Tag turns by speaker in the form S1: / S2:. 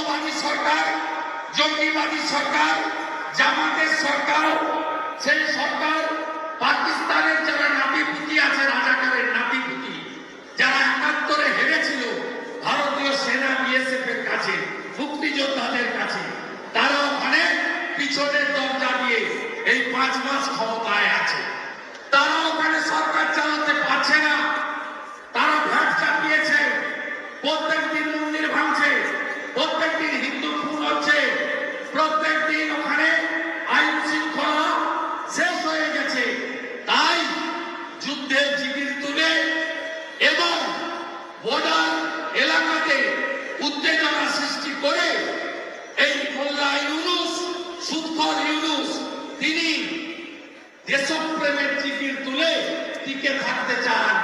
S1: মৌলবাদী সরকার, জঙ্গিবাদী সরকার, জামাতের সরকার, সেই সরকার পাকিস্তানের যারা নাতিপুতি আছে, রাজাকারের নাতিপুতি, যারা ৭১-এ হেরেছিল ভারতীয় সেনা বিএসএফ এর কাছে, মুক্তিযোদ্ধাদের কাছে, তারা ওখানে পিছনের দরজা দিয়ে এই ৫ মাস ক্ষমতায় আছে। তারা ওখানে সরকার চালাতে পারছে না, তারা ভ্যাট চাপিয়েছে, প্রত্যেক দিন মন্দির ভাঙছে, প্রত্যেক দিন হিন্দু খুন হচ্ছে, প্রত্যেক দিন ওখানে আইন শৃঙ্খলা শেষ হয়ে গেছে। তাই যুদ্ধের জিগির তুলে এবং বর্ডার এলাকাতে উত্তেজনা সৃষ্টি করে এই মোল্লা ইউনূস, সুৎখর ইউনূস, তিনি দেশপ্রেমের জিগির তুলে টিকে থাকতে চান।